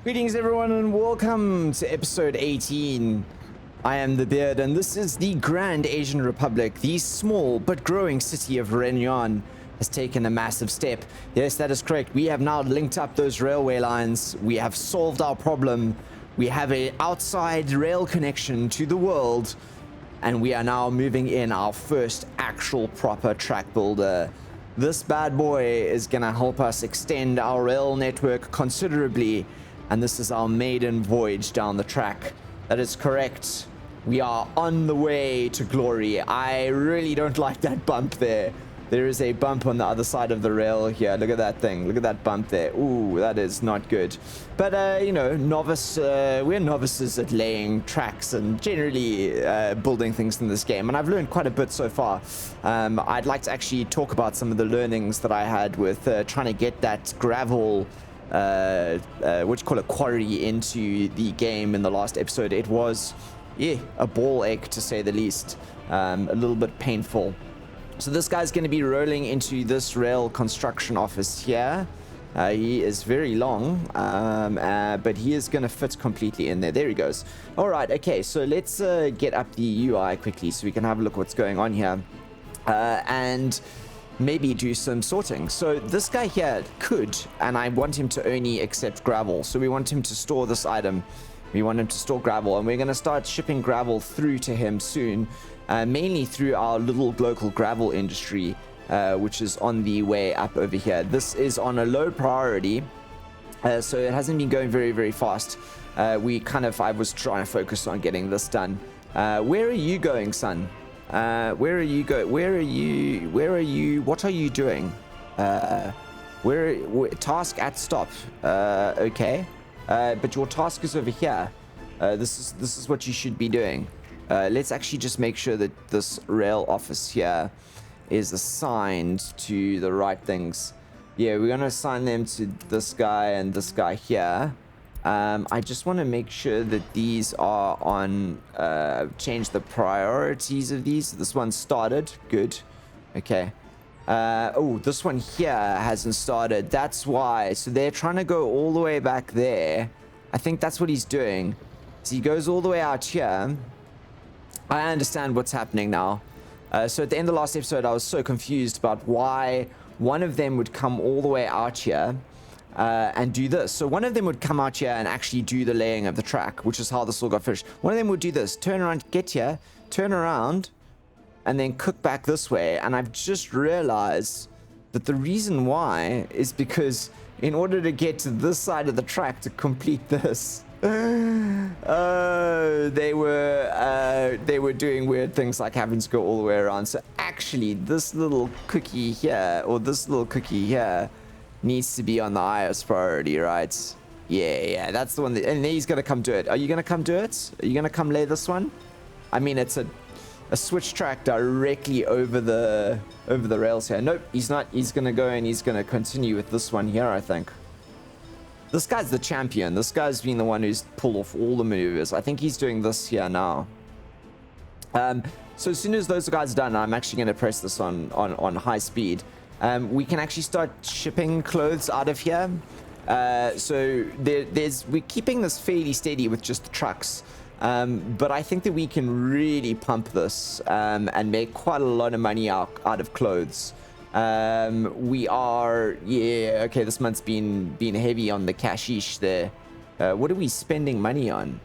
Greetings everyone and welcome to episode 18. I am the Beard and this is the Grand Asian Republic. The small but growing city of Renyan has taken a massive step. Yes, that is correct. We have now linked up those railway lines. We have solved our problem. We have an outside rail connection to the world. And we are now moving in our first actual proper track builder. This bad boy is gonna help us extend our rail network considerably. And this is our maiden voyage down the track. That is correct. We are on the way to glory. I really don't like that bump there. There is a bump on the other side of the rail here. Look at that thing. Look at that bump there. Ooh, that is not good. But, you know, we're novices at laying tracks and generally building things in this game. And I've learned quite a bit so far. I'd like to actually talk about some of the learnings that I had with trying to get that gravel what you call a quarry into the game in the last episode. It was a ball ache to say the least, a little bit painful. So this guy's going to be rolling into this rail construction office here. He is very long, but he is going to fit completely in there. There he goes. All right, okay, so let's get up the UI quickly so we can have a look what's going on here, and maybe do some sorting. So this guy here could, and I want him to only accept gravel. So we want him to store this item. We want him to store gravel, and we're going to start shipping gravel through to him soon, mainly through our little local gravel industry, which is on the way up over here. This is on a low priority, so it hasn't been going very, very fast. I was trying to focus on getting this done. Where are you going, son? Where are you going? Where are you? What are you doing? Task at stop. Okay. But your task is over here. This is what you should be doing. Let's actually just make sure that this rail office here is assigned to the right things. Yeah, we're gonna assign them to this guy and this guy here. I just want to make sure that these are on, change the priorities of these. This one started. Good. Okay. Oh, this one here hasn't started. That's why. So they're trying to go all the way back there. I think that's what he's doing. So he goes all the way out here. I understand what's happening now. So at the end of the last episode, I was so confused about why one of them would come all the way out here and do this. So one of them would come out here and actually do the laying of the track, which is how this all got finished. One of them would do this, turn around, get here, turn around, and then cook back this way. And I've just realized that the reason why is because in order to get to this side of the track to complete this, they were doing weird things like having to go all the way around. So actually, this little cookie here, or this little cookie here, needs to be on the highest priority, right? Yeah, that's the one that, and he's gonna come do it. Are you gonna come do it? Are you gonna come lay this one? I mean, it's a switch track directly over the rails here. Nope, he's not. He's gonna go and he's gonna continue with this one here, I think. This guy's the champion. This guy's been the one who's pulled off all the maneuvers. I think he's doing this here now. So as soon as those guys are done, I'm actually gonna press this on high speed. We can actually start shipping clothes out of here. So we're keeping this fairly steady with just the trucks. But I think that we can really pump this and make quite a lot of money out of clothes. We are, okay, this month's been heavy on the cashish there. What are we spending money on?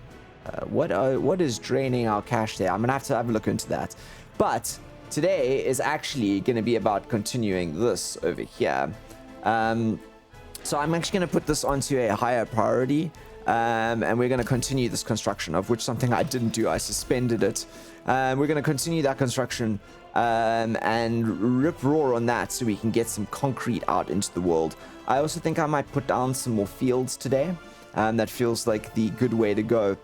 What is draining our cash there? I'm gonna have to have a look into that. But today is actually going to be about continuing this over here. So I'm actually going to put this onto a higher priority, and we're going to continue this construction, of which something I didn't do. I suspended it. We're going to continue that construction and rip roar on that so we can get some concrete out into the world. I also think I might put down some more fields today. That feels like the good way to go.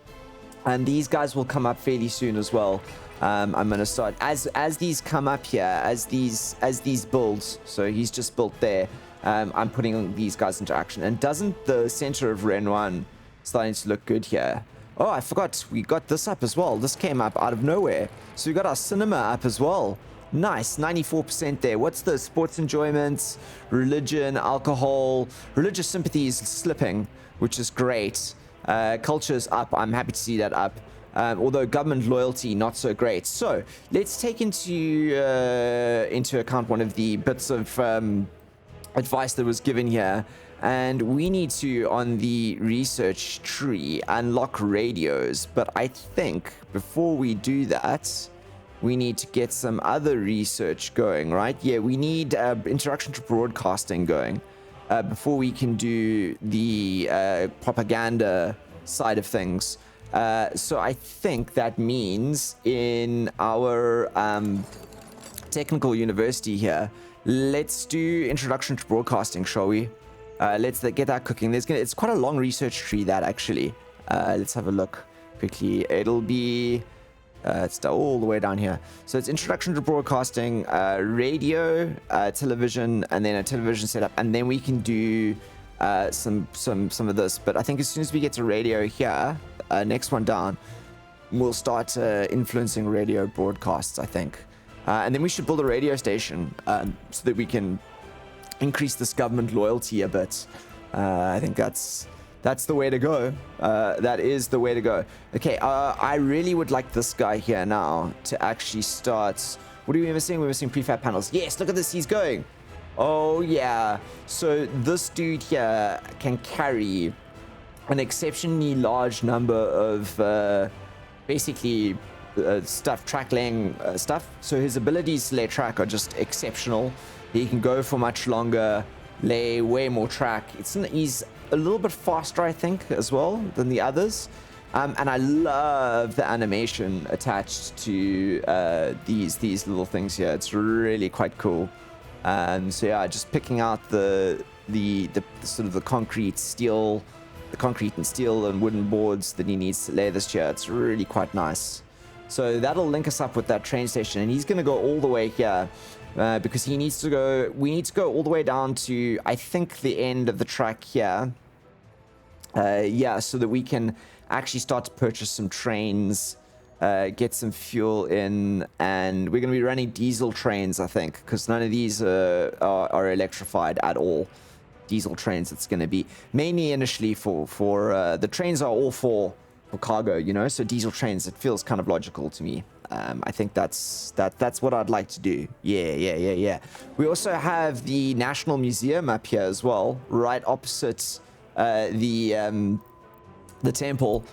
And these guys will come up fairly soon as well. I'm gonna start as these come up here, as these builds. So he's just built there. I'm putting these guys into action. And doesn't the center of Ren 1 starting to look good here? Oh, I forgot we got this up as well. This came up out of nowhere. So we got our cinema up as well. Nice, 94% there. What's the sports enjoyments, religion, alcohol, religious sympathies slipping, which is great. Culture's up. I'm happy to see that up. Although government loyalty, not so great. So let's take into account one of the bits of advice that was given here. And we need to, on the research tree, unlock radios. But I think before we do that, we need to get some other research going, right? Yeah, we need introduction to broadcasting going before we can do the propaganda side of things. So I think that means in our technical university here, let's do introduction to broadcasting, shall we? Let's get that cooking. It's quite a long research tree, that actually. Let's have a look quickly. It'll be it's all the way down here. So it's introduction to broadcasting, radio, television, and then a television setup, and then we can do some of this. But I think as soon as we get to radio here, next one down, we'll start influencing radio broadcasts, I think. And then we should build a radio station so that we can increase this government loyalty a bit. I think that's the way to go. That is the way to go. Okay, I really would like this guy here now to actually start. What are we missing? We're missing prefab panels. Yes, look at this. He's going. Oh, yeah. So this dude here can carry an exceptionally large number of basically track laying stuff. So his abilities to lay track are just exceptional. He can go for much longer, lay way more track. He's a little bit faster, I think, as well than the others. And I love the animation attached to these little things here. It's really quite cool. So yeah, just picking out the sort of the concrete and steel and wooden boards that he needs to lay this here. It's really quite nice. So that'll link us up with that train station, and he's going to go all the way here. Because we need to go all the way down to, I think, the end of the track here. Yeah, so that we can actually start to purchase some trains, get some fuel in, and we're going to be running diesel trains, I think, because none of these are electrified at all. Diesel trains, it's going to be mainly initially for the trains are all for cargo, you know, so diesel trains, it feels kind of logical to me. I think that's what I'd like to do. Yeah. We also have the National Museum up here as well, right opposite the temple,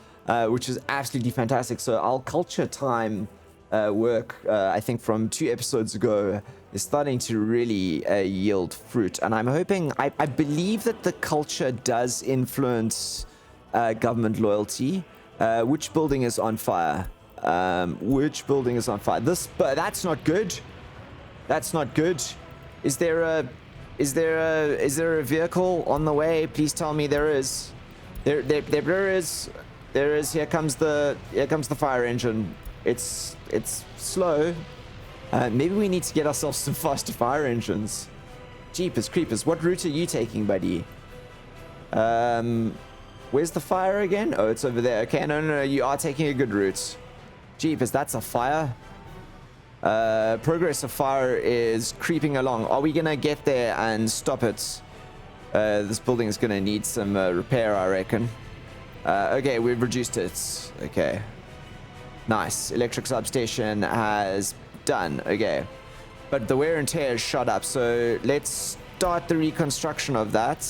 which is absolutely fantastic. So our culture time work, I think from 2 episodes ago, is starting to really yield fruit. And I'm hoping, I believe that the culture does influence government loyalty. Which building is on fire? Which building is on fire? But that's not good. That's not good. Is there a vehicle on the way? Please tell me there is. There is. There is. Here comes the fire engine. It's slow. Maybe we need to get ourselves some faster fire engines. Jeepers creepers. What route are you taking, buddy? Where's the fire again? Oh, it's over there. Okay, no. You are taking a good route. Jeepers, that's a fire. Progress of fire is creeping along. Are we gonna get there and stop it? This building is gonna need some repair, I reckon. Okay, we've reduced it. Okay. Nice. Electric substation has done. Okay. But the wear and tear is shot up, so let's start the reconstruction of that.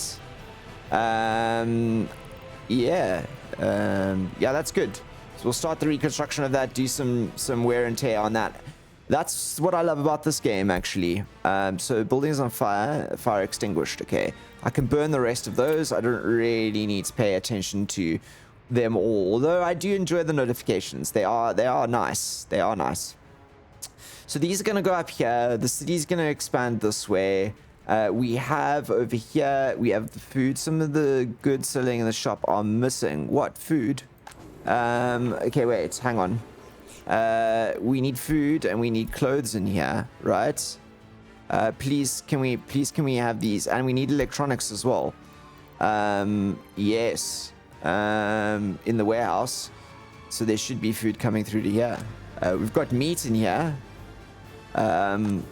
Yeah, that's good. So we'll start the reconstruction of that, do some wear and tear on that. That's what I love about this game, actually. So buildings on fire, fire extinguished. Okay, I can burn the rest of those. I don't really need to pay attention to them all, although I do enjoy the notifications. They are nice. They are nice. So these are going to go up here. The city's going to expand this way. We have over here, we have the food. Some of the goods selling in the shop are missing. What food? Okay, wait, hang on. We need food and we need clothes in here, right? Please can we have these? And we need electronics as well. Yes. In the warehouse. So there should be food coming through to here. We've got meat in here. So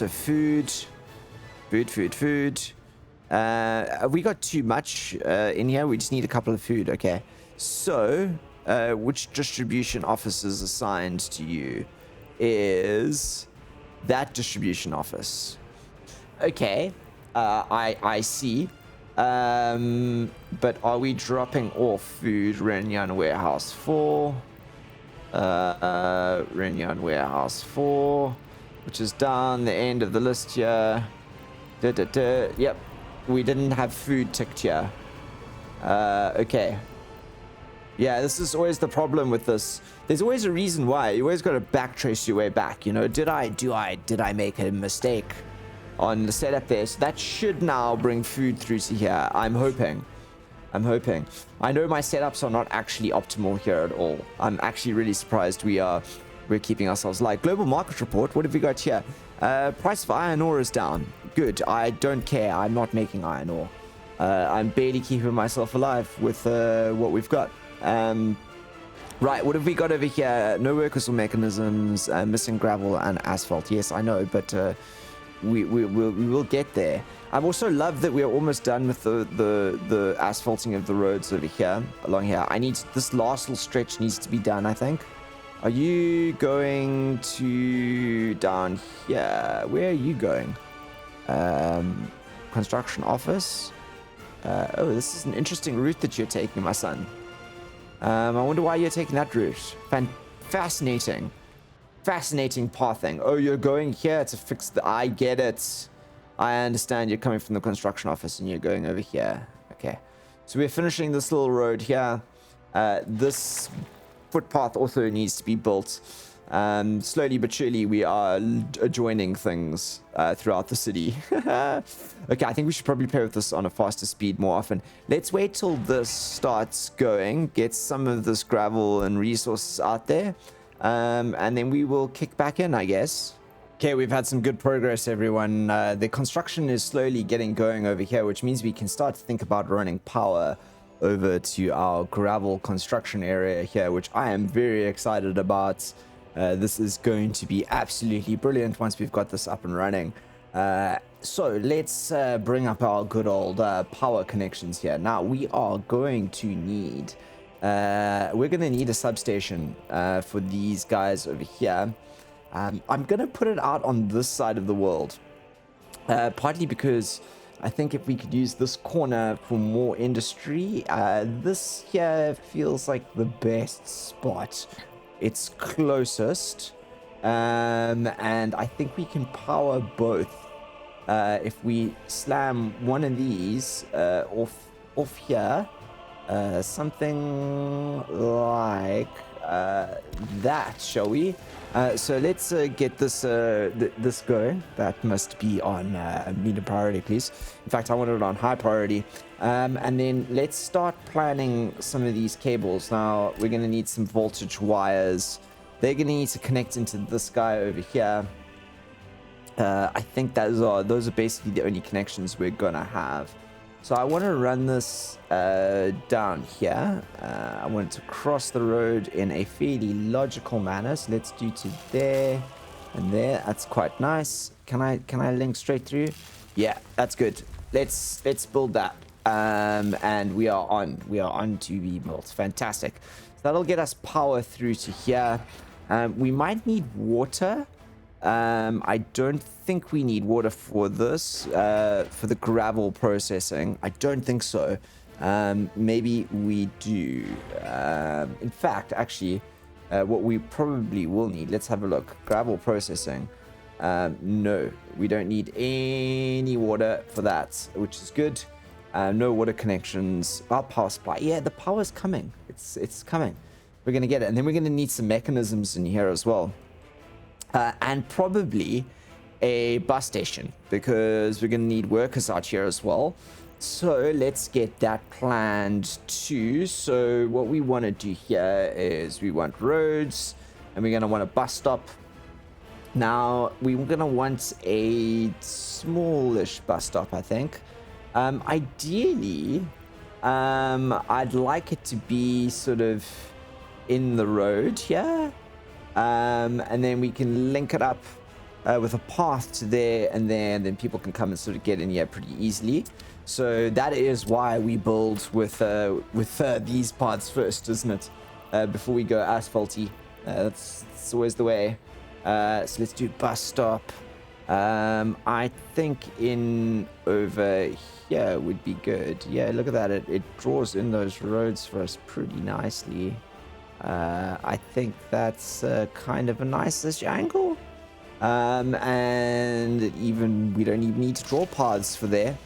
food. Have we got too much in here? We just need a couple of food. Okay. So, which distribution office is assigned to you? Is that distribution office? Okay. I see. But are we dropping off food? Renyan Warehouse 4. Renyan Warehouse 4, which is down the end of the list here. Yep. We didn't have food ticked here. Okay. Yeah, this is always the problem with this. There's always a reason why. You always got to backtrace your way back. You know, did I make a mistake on the setup there? So that should now bring food through to here. I'm hoping. I know my setups are not actually optimal here at all. I'm actually really surprised we're keeping ourselves light. Global market report. What have we got here? Price of iron ore is down. Good. I don't care. I'm not making iron ore. I'm barely keeping myself alive with what we've got. Right. What have we got over here? No workers or mechanisms. Missing gravel and asphalt. Yes, I know, but we will get there. I've also loved that we are almost done with the asphalting of the roads over here, along here. This last little stretch needs to be done, I think. Are you going to down here? Where are you going? Construction office. Oh, this is an interesting route that you're taking, my son. I wonder why you're taking that route. Fascinating pathing. Oh, you're going here to fix I get it. I understand you're coming from the construction office and you're going over here. Okay. So we're finishing this little road here. This footpath also needs to be built. Slowly but surely we are adjoining things throughout the city. Okay, I think we should probably play with this on a faster speed more often. Let's wait till this starts going, get some of this gravel and resources out there, and then we will kick back in, I guess. Okay, we've had some good progress, everyone. The construction is slowly getting going over here, which means we can start to think about running power over to our gravel construction area here, which I am very excited about. This is going to be absolutely brilliant once we've got this up and running. So let's bring up our good old power connections here. Now we are going to need a substation for these guys over here. I'm gonna put it out on this side of the world, partly because I think if we could use this corner for more industry, this here feels like the best spot. It's closest, and I think we can power both. If we slam one of these off here, something like that, shall we? So let's get this this going. That must be on medium priority, please. In fact, I want it on high priority. And then let's start planning some of these cables. Now we're going to need some voltage wires. They're going to need to connect into this guy over here. I think those are basically the only connections we're going to have. So I want to run this down here. I want it to cross the road in a fairly logical manner. So let's do to there and there. That's quite nice. Can I link straight through? Yeah, that's good. Let's build that. And we are on to be built. Fantastic. So that'll get us power through to here. We might need water. I don't think we need water for this, for the gravel processing. I don't think so. Maybe we do. In fact, actually, what we probably will need, let's have a look. Gravel processing. No, we don't need any water for that, which is good. No water connections. Our power supply. Yeah, the power's coming. It's coming. We're going to get it. And then we're going to need some mechanisms in here as well. And probably a bus station, because we're going to need workers out here as well. So let's get that planned too. So what we want to do here is we want roads, and we're going to want a bus stop. Now we're going to want a smallish bus stop, I think. Ideally, I'd like it to be sort of in the road here. And then we can link it up with a path to there and there, and then people can come and sort of get in here pretty easily. So that is why we build with these parts first, isn't it? Before we go asphalty. That's always the way. So let's do bus stop. I think in over here would be good. Yeah, look at that. It draws in those roads for us pretty nicely. I think that's kind of a nice-ish angle. And even we don't even need to draw paths for there.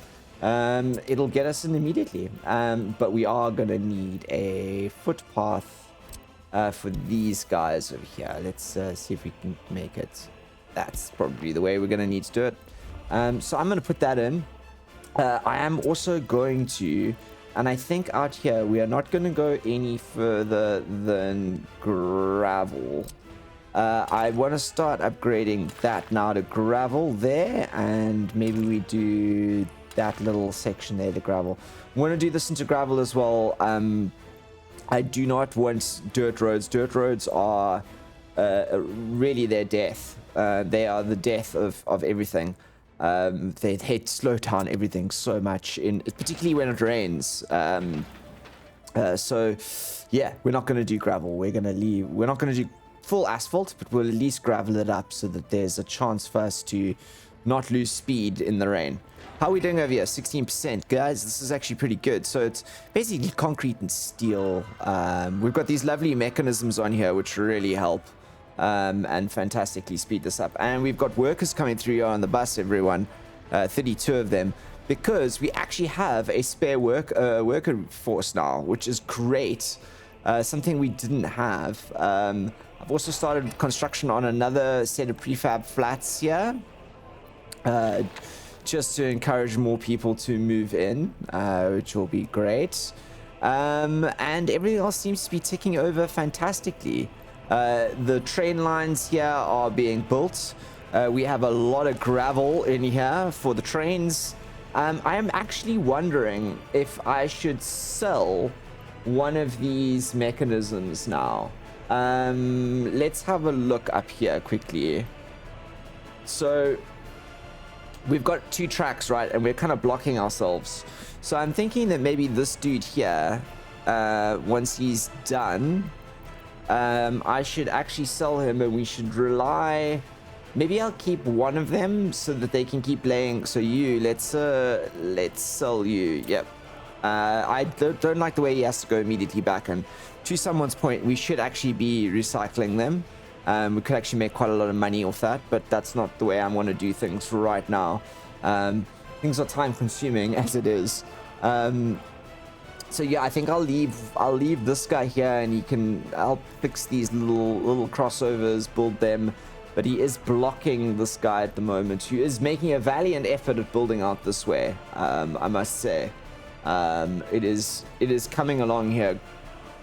It'll get us in immediately. But we are going to need a footpath for these guys over here. Let's see if we can make it. That's probably the way we're going to need to do it. So I'm going to put that in. I am also going to, and I think out here we are not going to go any further than gravel. I want to start upgrading that now to gravel there, and maybe we do that little section there, the gravel. I want to do this into gravel as well. I do not want dirt roads. Dirt roads are really their death. They are the death of everything. They slow down everything so much, particularly when it rains. So yeah, we're not going to do gravel. We're not going to do full asphalt, but we'll at least gravel it up so that there's a chance for us to not lose speed in the rain. How are we doing over here? 16%. Guys, this is actually pretty good. So it's basically concrete and steel. We've got these lovely mechanisms on here which really help and fantastically speed this up. And we've got workers coming through here on the bus, everyone. 32 of them. Because we actually have a spare worker force now, which is great. Something we didn't have. I've also started construction on another set of prefab flats here. Just to encourage more people to move in, which will be great. And everything else seems to be ticking over fantastically. The train lines here are being built. We have a lot of gravel in here for the trains. I am actually wondering if I should sell one of these mechanisms now. Let's have a look up here quickly. So we've got 2 tracks, right? And we're kind of blocking ourselves. So I'm thinking that maybe this dude here, once he's done, I should actually sell him, and we should rely. Maybe I'll keep one of them so that they can keep laying. So let's sell you. Yep. I don't like the way he has to go immediately back. And to someone's point, we should actually be recycling them. We could actually make quite a lot of money off that, but that's not the way I want to do things right now. Things are time consuming as it is. So yeah, I think I'll leave this guy here, and he can help fix these little crossovers, build them. But he is blocking this guy at the moment, who is making a valiant effort at building out this way. I must say, it is coming along here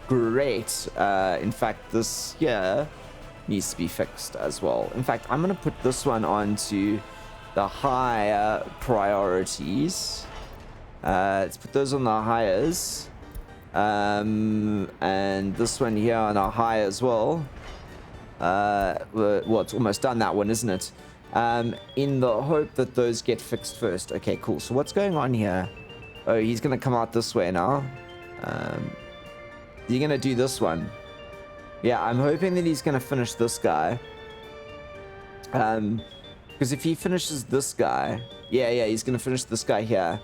great. In fact, this here needs to be fixed as well. In fact, I'm going to put this one onto the higher priorities. Let's put those on the highers. And this one here on our high as well. Well, it's almost done, that one, isn't it? In the hope that those get fixed first. Okay, cool. So what's going on here? Oh, he's going to come out this way now. You're going to do this one. Yeah, I'm hoping that he's going to finish this guy. Because if he finishes this guy... Yeah, he's going to finish this guy here.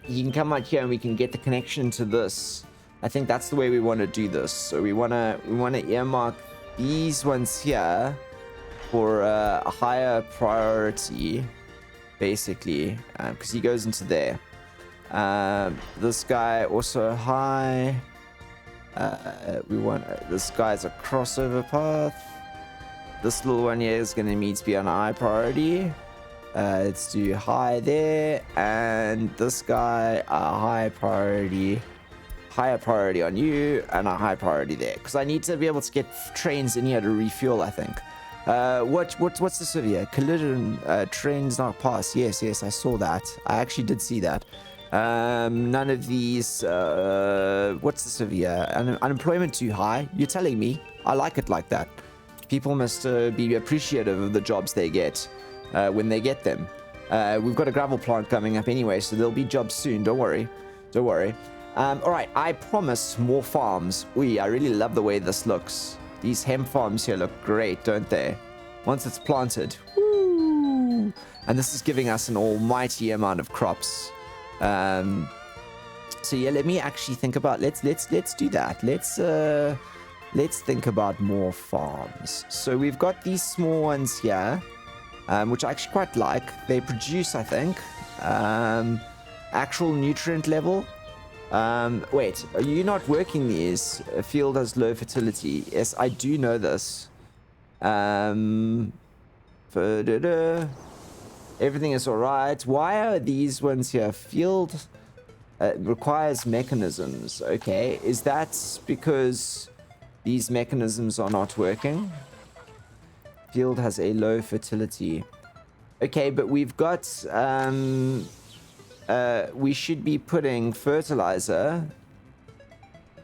He can come out here and we can get the connection to this. I think that's the way we want to do this. So we want to earmark these ones here for a higher priority, basically, because he goes into there. This guy also high. We want this guy's a crossover path. This little one here is going to need to be on a high priority. Let's do high there, and this guy a high priority, higher priority on you, and a high priority there, because I need to be able to get trains in here to refuel. I think. What's this over here? Collision trains not pass. Yes, I saw that. I actually did see that. None of these. What's this over here? Unemployment too high. You're telling me? I like it like that. People must be appreciative of the jobs they get when they get them. We've got a gravel plant coming up anyway, so there'll be jobs soon. Don't worry. Don't worry. All right, I promise more farms. I really love the way this looks. These hemp farms here look great, don't they? Once it's planted. Woo! And this is giving us an almighty amount of crops. So yeah, let me actually think about, let's do that. Let's think about more farms. So we've got these small ones here, which I actually quite like. They produce, I think, actual nutrient level. Wait, are you not working these? A field has low fertility. Yes, I do know this. Everything is all right. Why are these ones here? Field requires mechanisms. Okay, is that because these mechanisms are not working? Field has a low fertility. Okay, but we've got we should be putting fertilizer.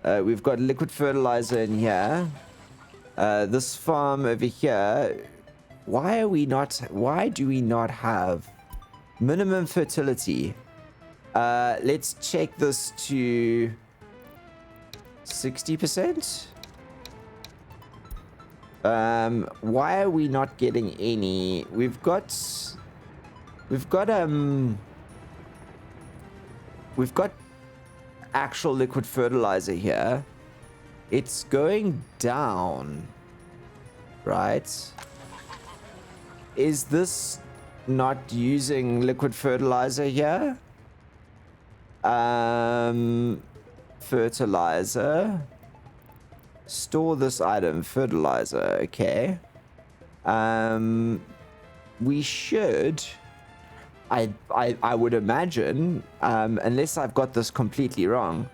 We've got liquid fertilizer in here. This farm over here, why do we not have minimum fertility? Let's check this to 60%. Why are we not getting any? We've got actual liquid fertilizer here. It's going down, right? Is this not using liquid fertilizer here? Fertilizer. Store this item, fertilizer, okay. We should, I would imagine, unless I've got this completely wrong,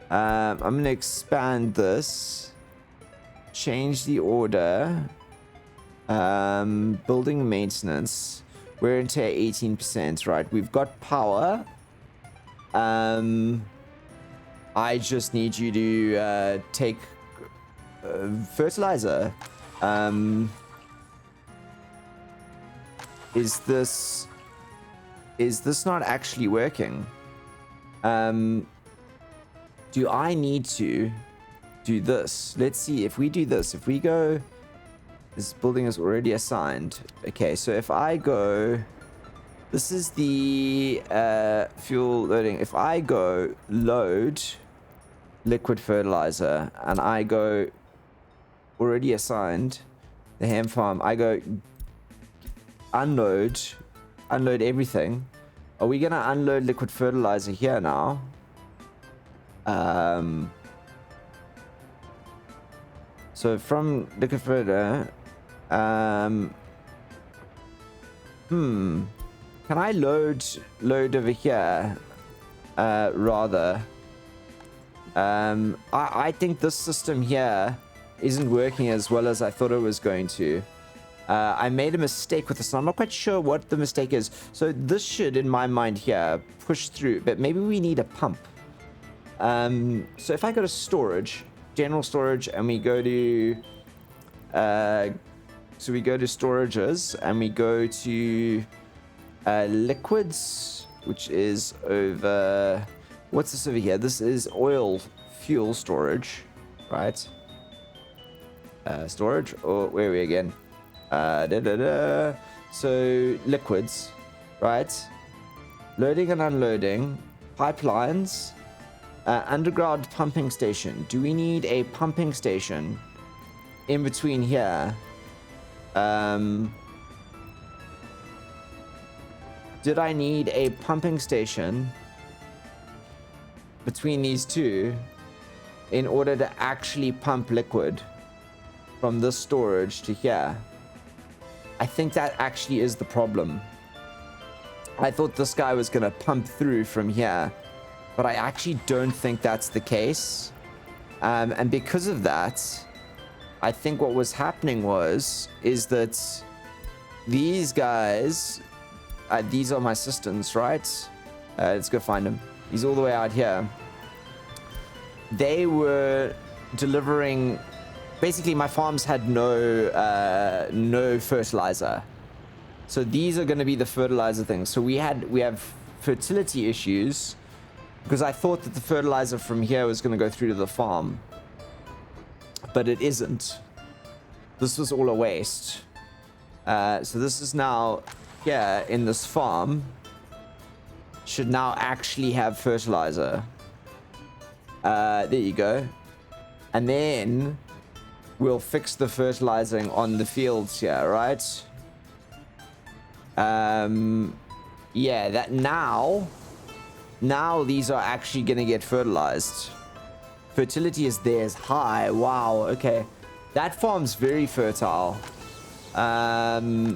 I'm going to expand this, change the order, building maintenance, we're into 18%, right? We've got power. I just need you to take fertilizer. Is this not actually working? Do I need to do this? Let's see if we do this. If we go, this building is already assigned. Okay, so if I go, this is the fuel loading. If I go load liquid fertilizer and I go already assigned the ham farm, I go unload everything. Are we gonna unload liquid fertilizer here now? So from liquid fertilizer, can I load over here? Rather, I think this system here isn't working as well as I thought it was going to. I made a mistake with this. I'm not quite sure what the mistake is. So this should, in my mind here, push through, but maybe we need a pump. So if I go to storage, general storage, and we go to, so we go to storages, and we go to liquids, which is over, what's this over here? This is oil fuel storage, right? Storage, or where are we again? So liquids, right? Loading and unloading, pipelines, underground pumping station. Do we need a pumping station in between here? Did I need a pumping station between these two in order to actually pump liquid from this storage to here? I think that actually is the problem. I thought this guy was going to pump through from here, but I actually don't think that's the case. And because of that, I think what was happening is that these guys, these are my cisterns, right? Let's go find them. He's all the way out here. They were delivering basically my farms had no fertilizer. So these are going to be the fertilizer things. So we have fertility issues because I thought that the fertilizer from here was going to go through to the farm, but it isn't. This was all a waste. So this is now here in this farm. Should now actually have fertilizer. There you go. And then we'll fix the fertilizing on the fields here, right? Yeah, that now these are actually gonna get fertilized. Fertility is theirs high. Wow, okay. That farm's very fertile. Oh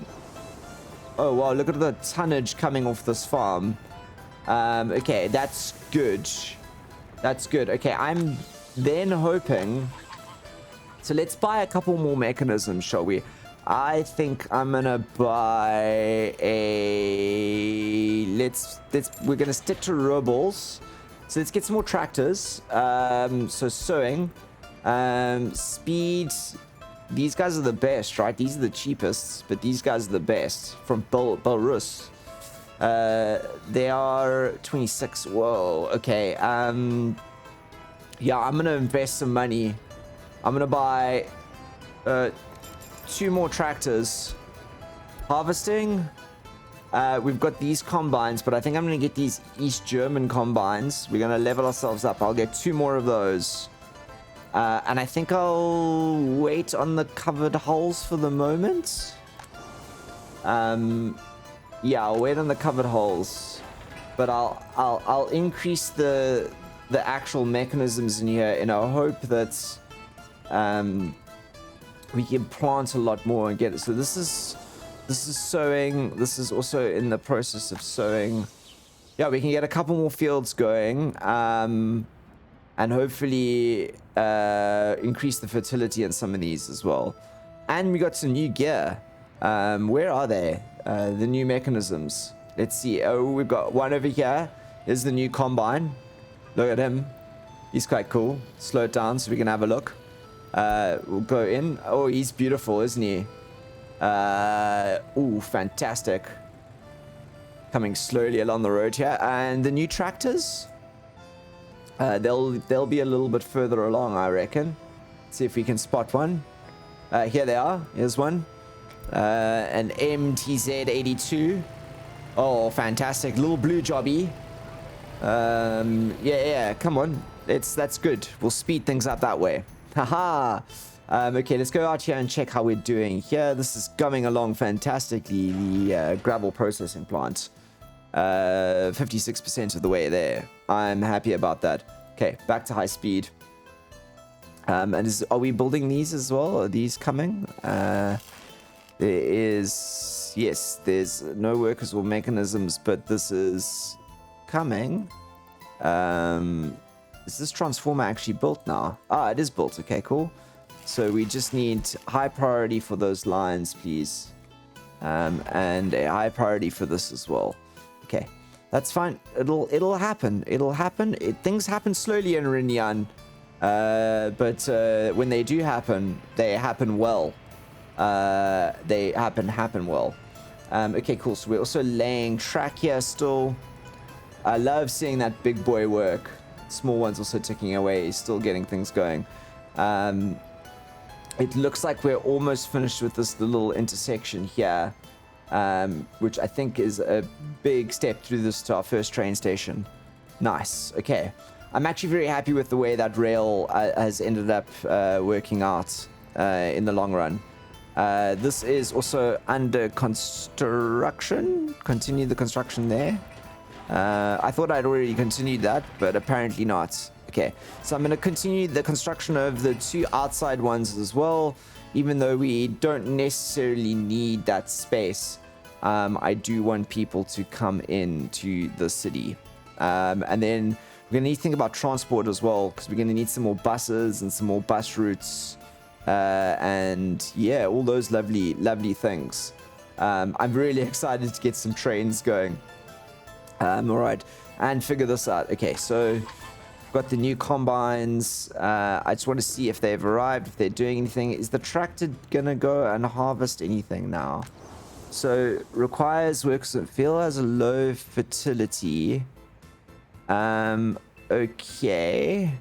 wow, look at the tonnage coming off this farm. Okay, that's good. That's good. Okay, I'm then hoping. So let's buy a couple more mechanisms, shall we? I think I'm gonna buy a. We're gonna stick to robles. So let's get some more tractors. So sowing, speed. These guys are the best, right? These are the cheapest, but these guys are the best from Belarus. They are 26. Whoa. Okay. Yeah, I'm gonna invest some money. I'm gonna buy 2 more tractors. Harvesting. We've got these combines, but I think I'm gonna get these East German combines. We're gonna level ourselves up. I'll get 2 more of those. And I think I'll wait on the covered holes for the moment. Yeah, I'll wait on the covered holes, but I'll increase the actual mechanisms in here in a hope that we can plant a lot more and get it. So this is sowing. This is also in the process of sowing. Yeah, we can get a couple more fields going, and hopefully increase the fertility in some of these as well. And we got some new gear. Where are they? The new mechanisms. Let's see. Oh, we've got one over here. Here's the new combine. Look at him. He's quite cool. Slow it down so we can have a look. We'll go in. Oh, he's beautiful, isn't he? Ooh, fantastic. Coming slowly along the road here. And the new tractors? They'll be a little bit further along, I reckon. See if we can spot one. Here they are. Here's one. An MTZ82. Oh, fantastic. Little blue jobby. Yeah, come on. That's good. We'll speed things up that way. Haha. Okay, let's go out here and check how we're doing here. This is going along fantastically. The gravel processing plant. 56% of the way there. I'm happy about that. Okay, back to high speed. And are we building these as well? Are these coming? There's no workers or mechanisms, but this is coming. Is this transformer actually built now? Ah, it is built. Okay, cool. So we just need high priority for those lines, please. And a high priority for this as well. Okay, that's fine. It'll happen. It'll happen. Things happen slowly in Rinyan. But when they do happen, they happen well. They happen well. Okay, cool. So we're also laying track here still. I love seeing that big boy work. Small one's also ticking away. He's still getting things going. It looks like we're almost finished with this little intersection here, which I think is a big step through this to our first train station. Nice. Okay. I'm actually very happy with the way that rail has ended up working out in the long run. This is also under construction. Continue the construction there. I thought I'd already continued that, but apparently not. Okay, so I'm going to continue the construction of the 2 outside ones as well, even though we don't necessarily need that space. I do want people to come into the city. And then we're going to need to think about transport as well, because we're going to need some more buses and some more bus routes. And yeah, all those lovely things. I'm really excited to get some trains going. All right, and figure this out. Okay, so Got the new combines. I just want to see if they've arrived, if they're doing anything. Is the tractor gonna go and harvest anything now? So requires workers in field, has a low fertility. Okay.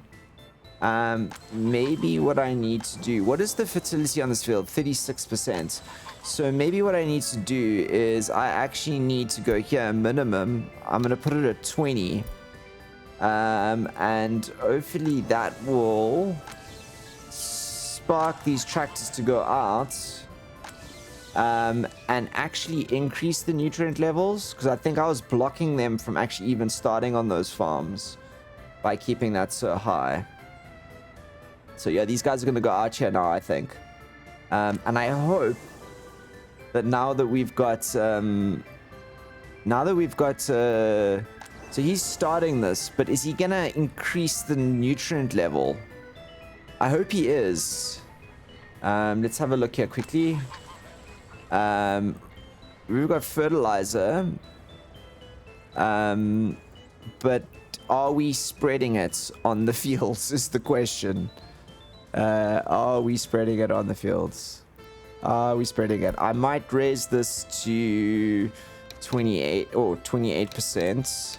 Maybe what I need to do, what is the fertility on this field? 36%. So maybe what I need to do is I actually need to go here minimum. I'm gonna put it at 20. And hopefully that will spark these tractors to go out. And actually increase the nutrient levels, because I think I was blocking them from actually even starting on those farms by keeping that so high. So yeah, these guys are going to go out here now, I think. And I hope that now that we've got so he's starting this, but is he going to increase the nutrient level? I hope he is. Let's have a look here quickly. We've got fertilizer, but are we spreading it on the fields is the question. Are we spreading it on the fields? Are we spreading it? I might raise this to 28 or 28%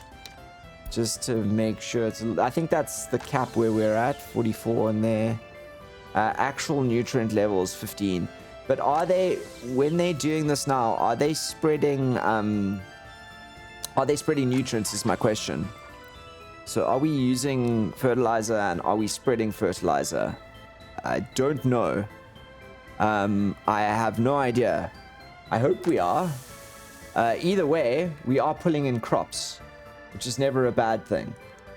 just to make sure it's, I think that's the cap where we're at, 44 in there. Actual nutrient levels 15. But are they, when they're doing this now, are they spreading nutrients is my question. So are we using fertilizer and are we spreading fertilizer? I don't know. I have no idea. I hope we are. Either way, we are pulling in crops, which is never a bad thing.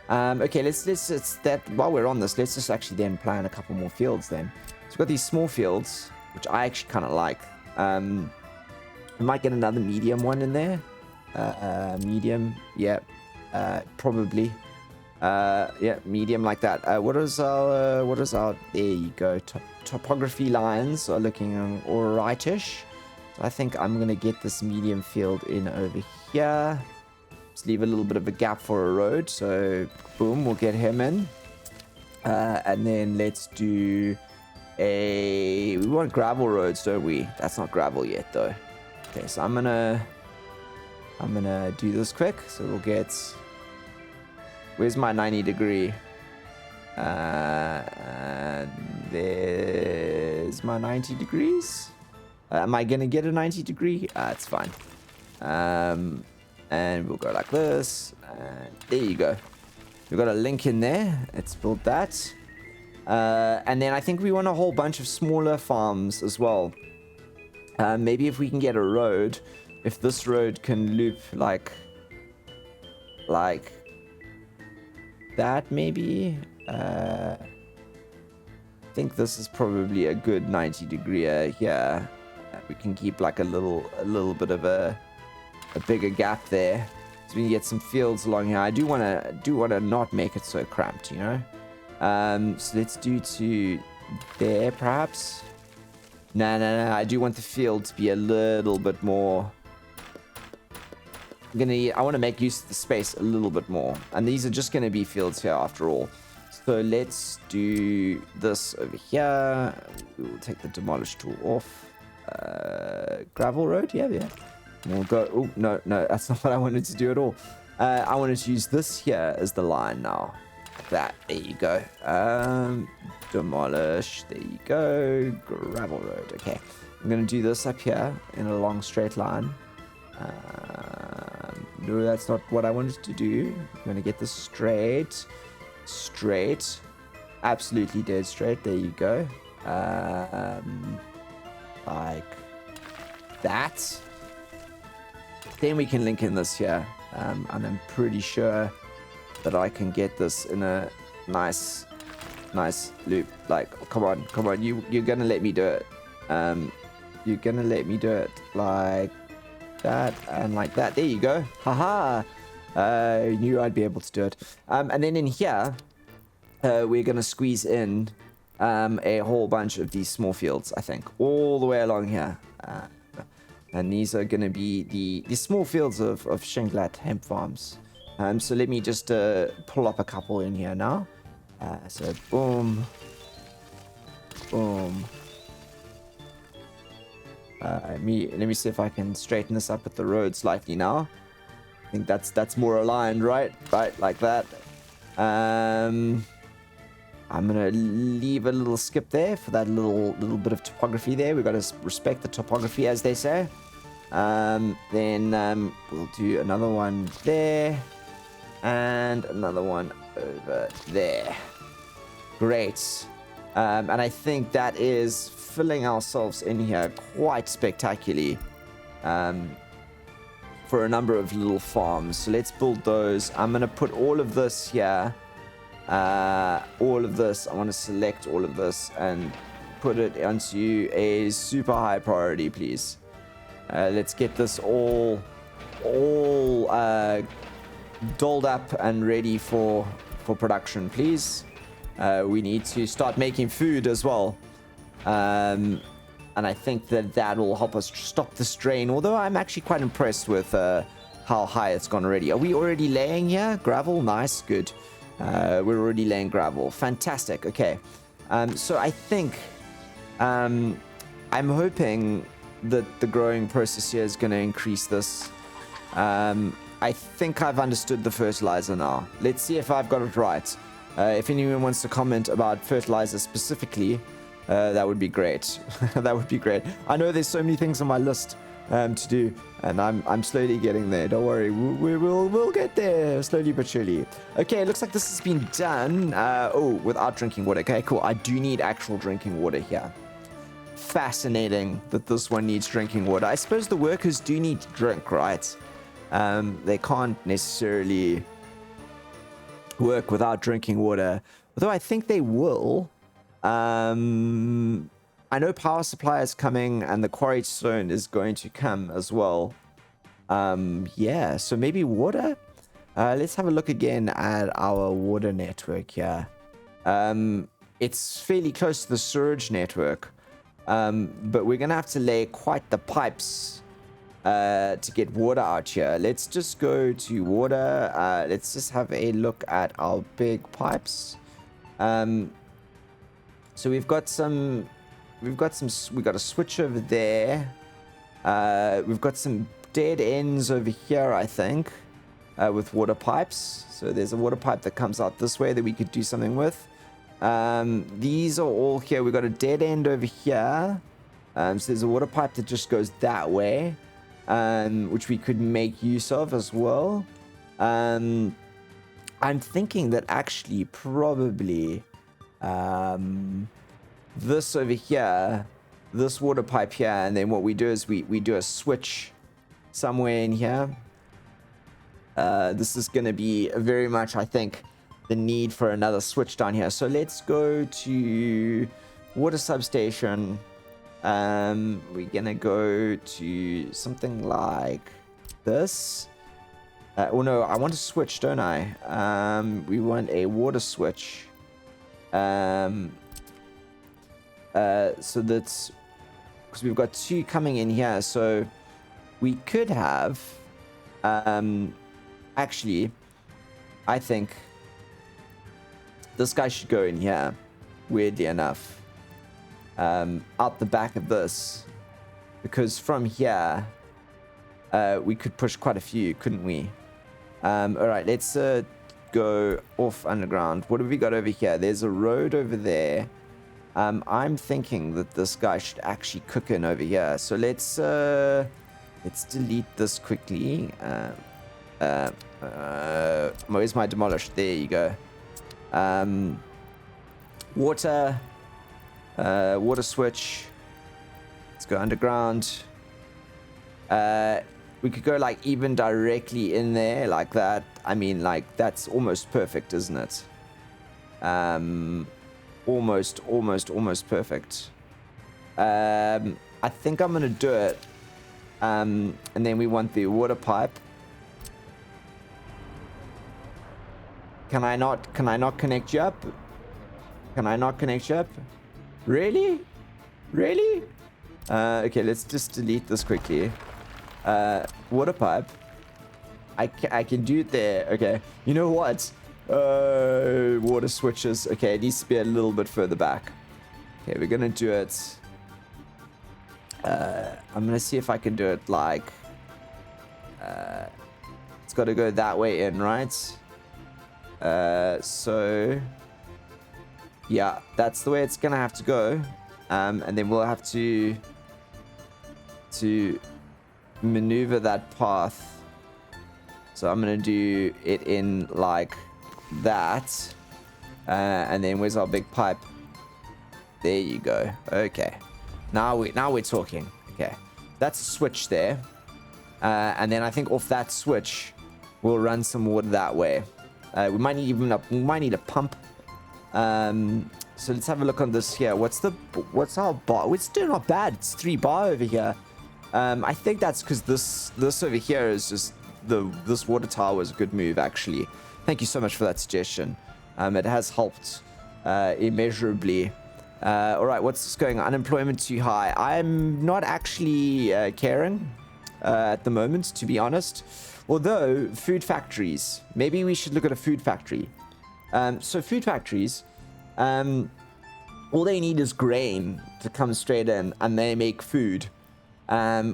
Okay, let's that while we're on this, let's just actually then plan a couple more fields then. So we've got these small fields, which I actually kind of like. We might get another medium one in there. Medium, yeah, probably. Yeah, medium like that. What is our, there you go. Topography lines are looking alrightish. So I think I'm going to get this medium field in over here. Just leave a little bit of a gap for a road. So, boom, we'll get him in. And then let's do we want gravel roads, don't we? That's not gravel yet, though. Okay, so I'm gonna do this quick. So we'll get, where's my 90 degree? There's my 90 degrees. Am I gonna get a 90 degree? It's fine. And we'll go like this. And there you go. We've got a link in there. Let's build that. And then I think we want a whole bunch of smaller farms as well. Maybe if we can get a road, if this road can loop like that, maybe. I think this is probably a good 90 degree here. We can keep like a little bit of a bigger gap there, so we can get some fields along here. I do want to not make it so cramped, you know. So let's do to there, perhaps. No. I do want the field to be a little bit more. I want to make use of the space a little bit more. And these are just going to be fields here after all. So let's do this over here. We will take the demolish tool off. Gravel road, yeah. We'll go. Oh no, that's not what I wanted to do at all. I wanted to use this here as the line now. That, there you go. Demolish, there you go. Gravel road. Okay, I'm gonna do this up here in a long straight line. No, that's not what I wanted to do. I'm gonna get this straight, absolutely dead straight. There you go. Like that. Then we can link in this here, and I'm pretty sure that I can get this in a nice loop. Like, come on, you're gonna let me do it. You're gonna let me do it like that and like that. There you go. Haha. I knew I'd be able to do it. And then in here, we're gonna squeeze in a whole bunch of these small fields, I think, all the way along here. And these are going to be the small fields of Shinglat hemp farms. So let me just pull up a couple in here now. So boom, boom. Let me see if I can straighten this up with the road slightly now. I think that's more aligned, right? Right, like that. I'm gonna leave a little skip there for that little bit of topography there. We've got to respect the topography, as they say. Then we'll do another one there and another one over there. Great. And I think that is filling ourselves in here quite spectacularly for a number of little farms. So let's build those. I'm going to put all of this here. All of this. I want to select all of this and put it onto a super high priority, please. Let's get this all dolled up and ready for production, please. We need to start making food as well. And I think that will help us stop the strain, although I'm actually quite impressed with how high it's gone already. Are we already laying here? Gravel? Nice, good. We're already laying gravel. Fantastic, okay. So I think I'm hoping that the growing process here is going to increase this. I think I've understood the fertilizer now. Let's see if I've got it right. If anyone wants to comment about fertilizer specifically, that would be great. That would be great. I know there's so many things on my list to do, and I'm slowly getting there. Don't worry, we'll get there slowly but surely. Okay, it looks like this has been done. Oh, without drinking water. Okay, cool. I do need actual drinking water here. Fascinating that this one needs drinking water. I suppose the workers do need to drink, right? They can't necessarily work without drinking water, although I think they will. I know power supply is coming and the quarried stone is going to come as well. Yeah, so maybe water. Let's have a look again at our water network here. It's fairly close to the sewage network, but we're gonna have to lay quite the pipes to get water out here. Let's just go to water. Let's just have a look at our big pipes. So we've got a switch over there. We've got some dead ends over here, I think, with water pipes. So there's a water pipe that comes out this way that we could do something with. These are all here. We've got a dead end over here. So there's a water pipe that just goes that way, which we could make use of as well. I'm thinking that actually probably this over here, this water pipe here, and then what we do is we do a switch somewhere in here. This is going to be very much, I think, the need for another switch down here. So let's go to water substation. We're going to go to something like this. Oh no, I want a switch, don't I? We want a water switch. So that's because we've got two coming in here, so we could have actually, I think this guy should go in here, weirdly enough, out the back of this, because from here we could push quite a few, couldn't we? All right, let's go off underground. What have we got over here? There's a road over there. I'm thinking that this guy should actually cook in over here. So let's delete this quickly. Where's my demolish? There you go. Water switch. Let's go underground. We could go like even directly in there like that. I mean, like that's almost perfect, isn't it? Almost perfect. I think I'm gonna do it. And then we want the water pipe. Can I not connect you up? Can I not connect you up? Really? Really? Okay, let's just delete this quickly. Water pipe. I can do it there. Okay. You know what? Water switches. Okay, it needs to be a little bit further back. Okay, we're gonna do it. I'm gonna see if I can do it like. It's got to go that way in, right? So yeah, that's the way it's gonna have to go. And then we'll have to maneuver that path. So I'm gonna do it in like that. And then where's our big pipe? There you go. Okay. Now we're talking. Okay. That's a switch there. And then I think off that switch, we'll run some water that way. We might need a pump. So let's have a look on this here. What's our bar? It's still not bad. It's 3 bar over here. I think that's because this over here is just this water tower was a good move actually. Thank you so much for that suggestion. It has helped immeasurably. All right, what's this going on? Unemployment too high. I'm not actually caring at the moment, to be honest. Although food factories, maybe we should look at a food factory. So food factories, all they need is grain to come straight in, and they make food,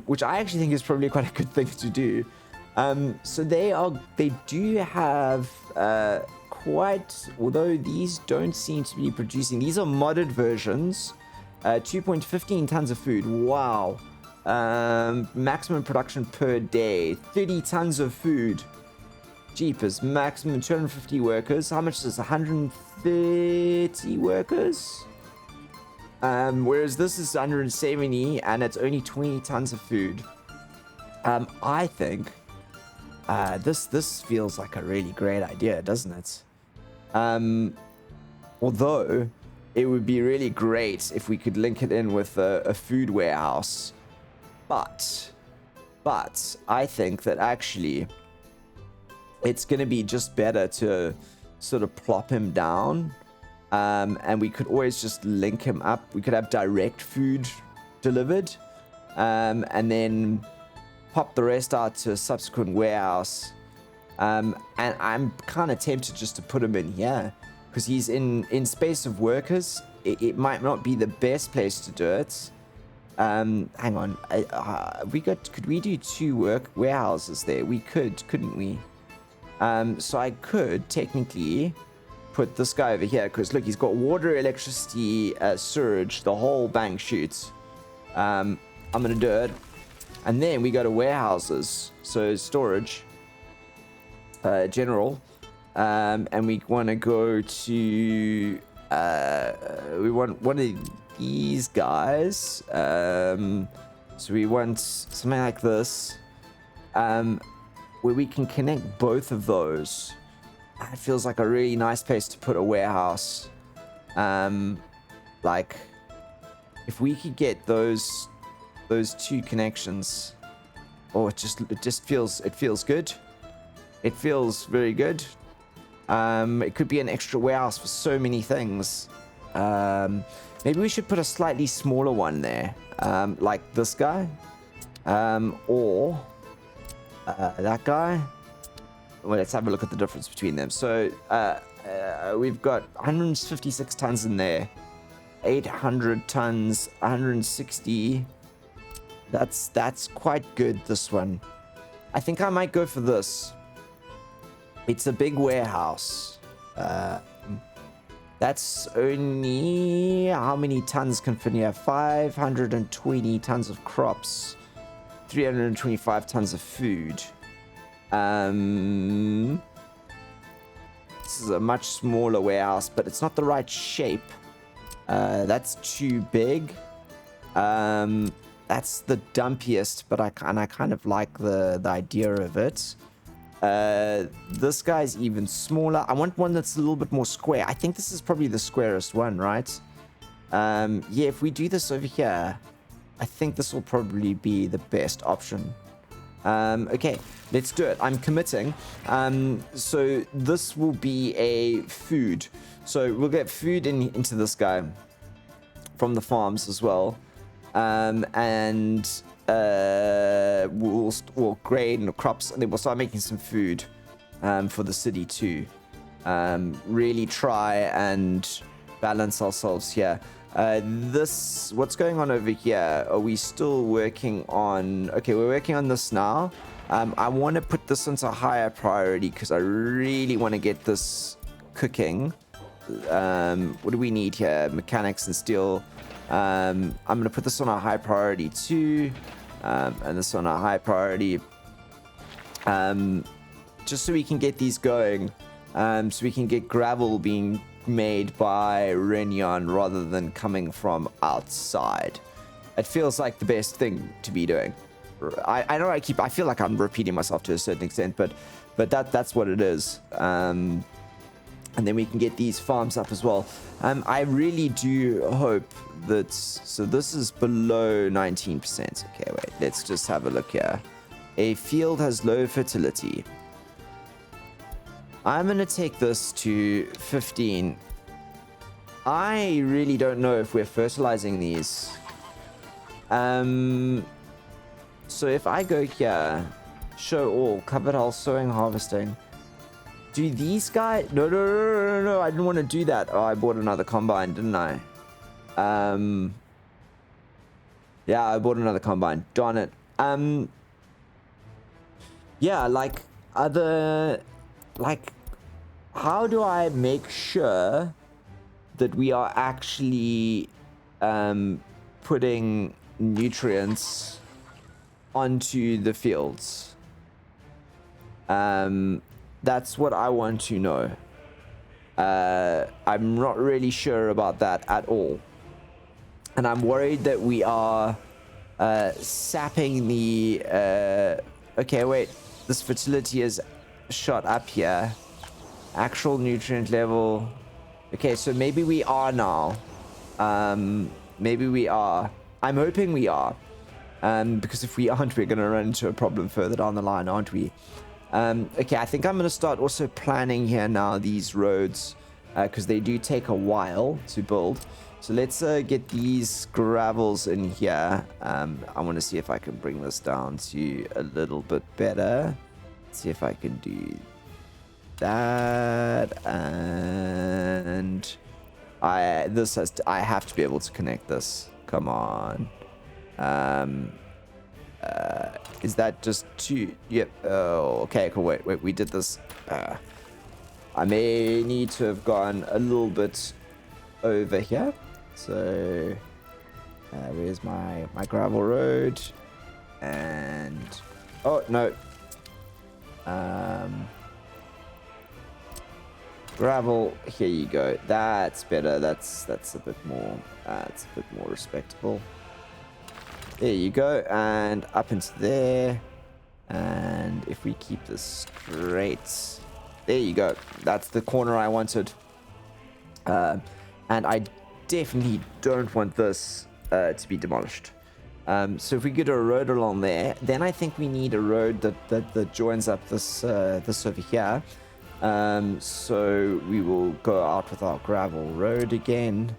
which I actually think is probably quite a good thing to do. So they do have quite, although these don't seem to be producing, these are modded versions, 2.15 tons of food. Wow. Maximum production per day, 30 tons of food. Jeepers, maximum 250 workers. How much is this? 130 workers? Whereas this is 170 and it's only 20 tons of food. I think this feels like a really great idea, doesn't it? Although it would be really great if we could link it in with a food warehouse. But I think that actually it's going to be just better to sort of plop him down. And we could always just link him up. We could have direct food delivered. And then pop the rest out to a subsequent warehouse. And I'm kind of tempted just to put him in here. Because he's in space of workers. It might not be the best place to do it. Hang on. Could we do 2 warehouses there? We could, couldn't we? So I could technically put this guy over here, because look, he's got water, electricity, surge, the whole bang shoots. I'm gonna do it. And then we go to warehouses, so storage, general, and we want to go to we want one of these guys. So we want something like this, where we can connect both of those. It feels like a really nice place to put a warehouse. Like if we could get those 2 connections, it just feels good. It feels very good. It could be an extra warehouse for so many things. Maybe we should put a slightly smaller one there, like this guy, or that guy. Well, let's have a look at the difference between them. So we've got 156 tons in there, 800 tons, 160. That's quite good, this one. I think I might go for this. It's a big warehouse. That's only, how many tons can fit here? 520 tons of crops, 325 tons of food. This is a much smaller warehouse, but it's not the right shape. That's too big. That's the dumpiest, but I kind of like the idea of it. This guy's even smaller. I want one that's a little bit more square. I think this is probably the squarest one, right? Yeah, if we do this over here, I think this will probably be the best option. Okay, let's do it. I'm committing. So this will be a food. So we'll get food into this guy from the farms as well. And we'll grain or crops, and then we'll start making some food for the city too. really try and balance ourselves here. What's going on over here? Are we still working on? Okay, we're working on this now. I want to put this into higher priority because I really want to get this cooking. What do we need here? Mechanics and steel. I'm going to put this on a high priority too, and this on a high priority, just so we can get these going, so we can get gravel being made by Renyon rather than coming from outside. It feels like the best thing to be doing. I know I feel like I'm repeating myself to a certain extent, but that's what it is. And then we can get these farms up as well. I really do hope that, so this is below 19%. Okay, wait, let's just have a look here. A field has low fertility. I'm going to take this to 15. I really don't know if we're fertilizing these. So if I go here, show all, covered hull, sowing, harvesting. Do these guys... No, I didn't want to do that. Oh, I bought another combine, didn't I? Yeah, I bought another combine. Darn it. Yeah, like, how do I make sure that we are actually putting nutrients onto the fields? That's what I want to know. I'm not really sure about that at all. And I'm worried that we are sapping the... okay, wait. This fertility is shot up here. Actual nutrient level. Okay, so maybe we are now. Maybe we are. I'm hoping we are. Because if we aren't, we're going to run into a problem further down the line, aren't we? Okay, I think I'm going to start also planning here now these roads, because they do take a while to build. So let's get these gravels in here. I want to see if I can bring this down to a little bit better. Let's see if I can do that. And I have to be able to connect this. Come on. Is that just two? Yep. Oh, okay, cool. Wait, we did this. I may need to have gone a little bit over here. So, where's my gravel road? And, oh, no. Gravel, here you go. That's better. That's a bit more, it's a bit more respectable. There you go, and up into there. And if we keep this straight, there you go. That's the corner I wanted. And I definitely don't want this to be demolished. So if we get a road along there, then I think we need a road that joins up this over here. So we will go out with our gravel road again.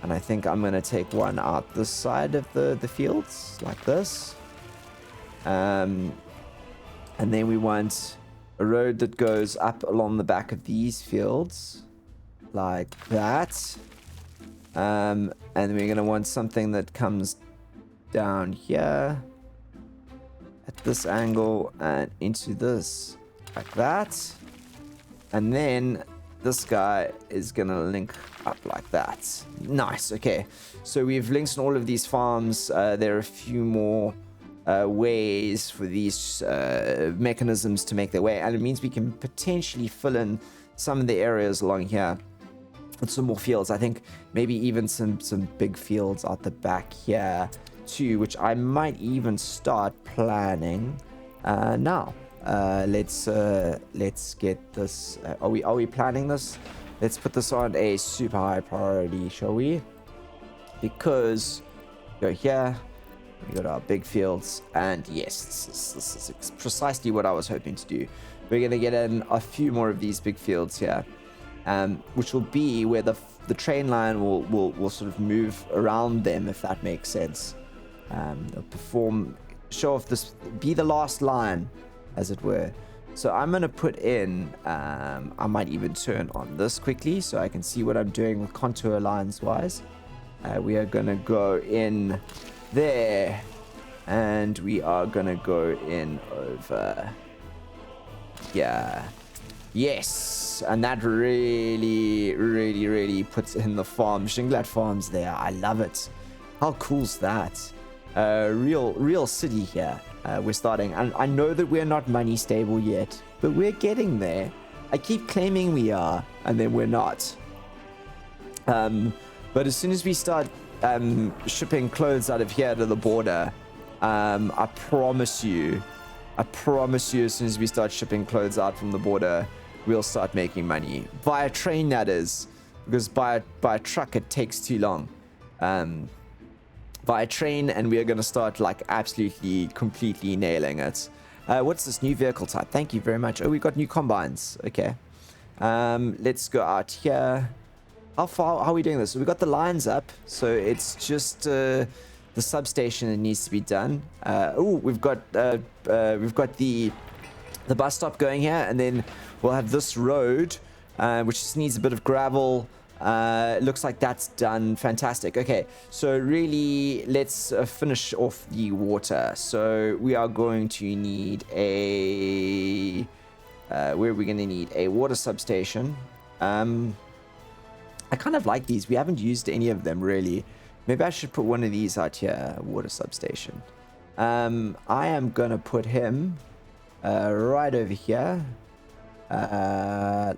And I think I'm going to take one out this side of the fields, like this. And then we want a road that goes up along the back of these fields, like that. And then we're going to want something that comes down here at this angle and into this, like that. And then this guy is gonna link up like that. Nice. Okay, so we've linked on all of these farms. There are a few more ways for these mechanisms to make their way, and it means we can potentially fill in some of the areas along here with some more fields. I think maybe even some big fields out the back here too, which I might even start planning now. Let's get this. Are we planning this? Let's put this on a super high priority, shall we? Because go here, we got our big fields, and yes, this is precisely what I was hoping to do. We're gonna get in a few more of these big fields here, which will be where the train line will sort of move around them, if that makes sense. They'll show off this, be the last line, as it were. So I'm going to put in, I might even turn on this quickly so I can see what I'm doing with contour lines wise. We are going to go in there, and we are going to go in over here. Yes, and that really puts in the farm. Shinglat Farms there. I love it. How cool's that? Real city here. We're starting, and I know that we're not money stable yet, but we're getting there. I keep claiming we are, and then we're not. But as soon as we start shipping clothes out of here to the border, I promise you, as soon as we start shipping clothes out from the border, we'll start making money. Via train, that is, because by a truck it takes too long. Via train, and we are going to start like absolutely, completely nailing it. What's this new vehicle type? Thank you very much. Oh, we got new combines. Okay. Let's go out here. How are we doing this? So we got the lines up, so it's just the substation that needs to be done. Oh, we've got the bus stop going here, and then we'll have this road, which just needs a bit of gravel. Looks like that's done. Fantastic. Okay, so really let's finish off the water. So we are going to need a where are we going to need a water substation. I kind of like these. We haven't used any of them really. Maybe I should put one of these out here, water substation. I am gonna put him right over here,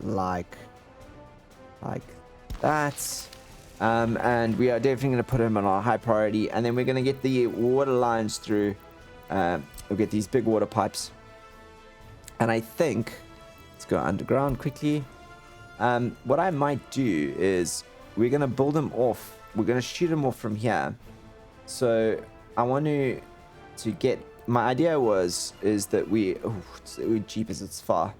like that. And we are definitely going to put him on our high priority, and then we're going to get the water lines through. We'll get these big water pipes, and I think let's go underground quickly. What I might do is we're going to build them off. We're going to shoot them off from here. So I want to get, my idea is that jeepers, it's far.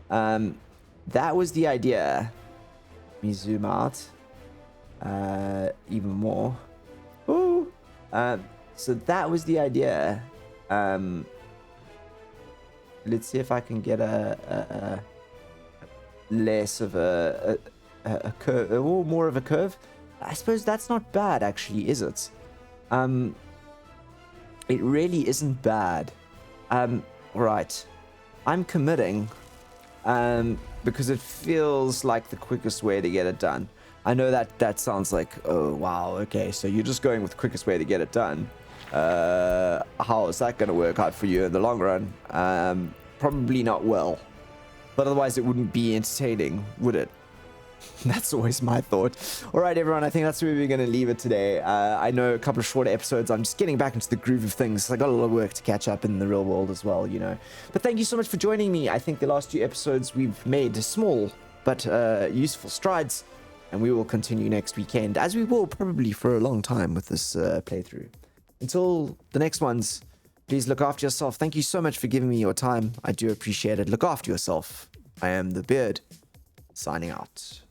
That was the idea. Let me zoom out even more. Ooh. So that was the idea. Let's see if I can get a less of a curve, or more of a curve. I suppose that's not bad, actually, is it? It really isn't bad. Right. I'm committing, because it feels like the quickest way to get it done. I know that sounds like, oh wow, okay, so you're just going with the quickest way to get it done. How is that going to work out for you in the long run? Probably not well. But otherwise it wouldn't be entertaining, would it? That's always my thought. All right, everyone, I think that's where we're going to leave it today. I know a couple of shorter episodes. I'm just getting back into the groove of things. I got a lot of work to catch up in the real world as well, you know. But thank you so much for joining me. I think the last 2 episodes we've made small but useful strides, and we will continue next weekend, as we will probably for a long time with this playthrough. Until the next ones, please look after yourself. Thank you so much for giving me your time. I do appreciate it. Look after yourself. I am the Beard, signing out.